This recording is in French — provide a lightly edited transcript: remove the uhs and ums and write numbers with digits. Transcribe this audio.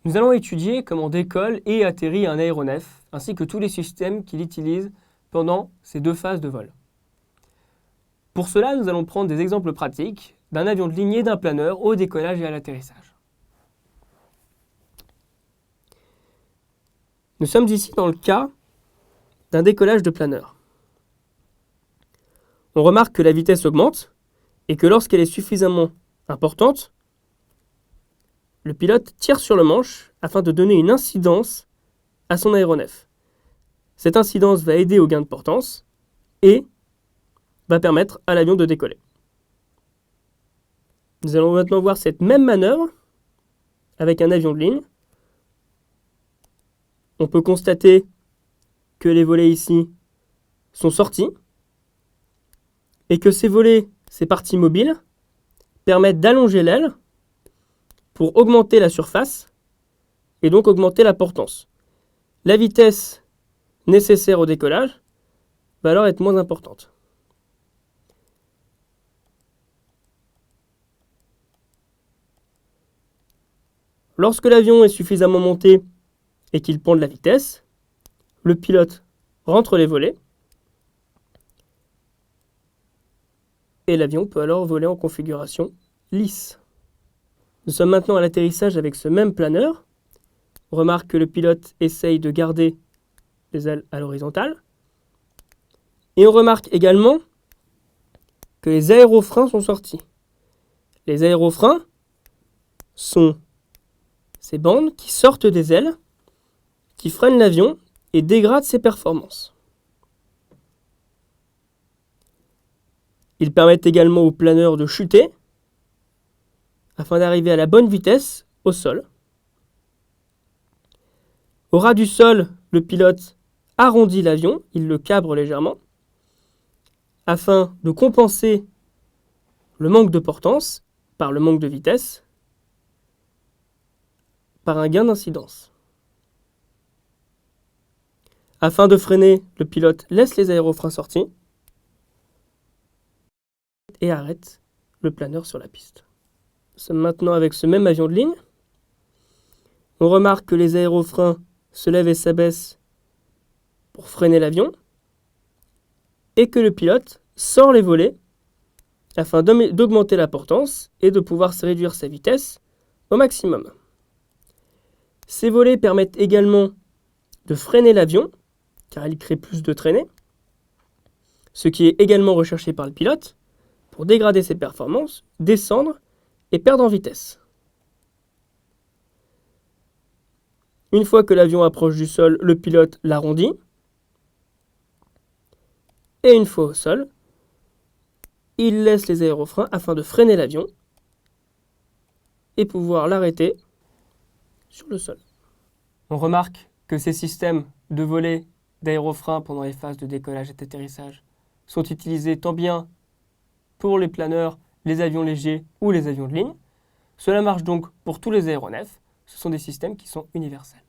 Nous allons étudier comment décolle et atterrit un aéronef, ainsi que tous les systèmes qu'il utilise pendant ces deux phases de vol. Pour cela, nous allons prendre des exemples pratiques d'un avion de ligne et d'un planeur au décollage et à l'atterrissage. Nous sommes ici dans le cas d'un décollage de planeur. On remarque que la vitesse augmente et que lorsqu'elle est suffisamment importante, le pilote tire sur le manche afin de donner une incidence à son aéronef. Cette incidence va aider au gain de portance et va permettre à l'avion de décoller. Nous allons maintenant voir cette même manœuvre avec un avion de ligne. On peut constater que les volets ici sont sortis et que ces volets, ces parties mobiles, permettent d'allonger l'aile pour augmenter la surface et donc augmenter la portance. La vitesse nécessaire au décollage va alors être moins importante. Lorsque l'avion est suffisamment monté et qu'il prend de la vitesse, le pilote rentre les volets et l'avion peut alors voler en configuration lisse. Nous sommes maintenant à l'atterrissage avec ce même planeur. On remarque que le pilote essaye de garder les ailes à l'horizontale. Et on remarque également que les aérofreins sont sortis. Les aérofreins sont ces bandes qui sortent des ailes, qui freinent l'avion et dégradent ses performances. Ils permettent également au planeur de chuter afin d'arriver à la bonne vitesse au sol. Au ras du sol, le pilote arrondit l'avion, il le cabre légèrement afin de compenser le manque de portance par le manque de vitesse, par un gain d'incidence. Afin de freiner, le pilote laisse les aérofreins sortis et arrête le planeur sur la piste. Nous sommes maintenant avec ce même avion de ligne. On remarque que les aérofreins se lèvent et s'abaissent pour freiner l'avion et que le pilote sort les volets afin d'augmenter la portance et de pouvoir réduire sa vitesse au maximum. Ces volets permettent également de freiner l'avion car ils créent plus de traînée, ce qui est également recherché par le pilote pour dégrader ses performances, descendre et perdre en vitesse. Une fois que l'avion approche du sol, le pilote l'arrondit. Et une fois au sol, il laisse les aérofreins afin de freiner l'avion et pouvoir l'arrêter sur le sol. On remarque que ces systèmes de volets d'aérofreins pendant les phases de décollage et d'atterrissage sont utilisés tant bien pour les planeurs, les avions légers ou les avions de ligne. Cela marche donc pour tous les aéronefs. Ce sont des systèmes qui sont universels.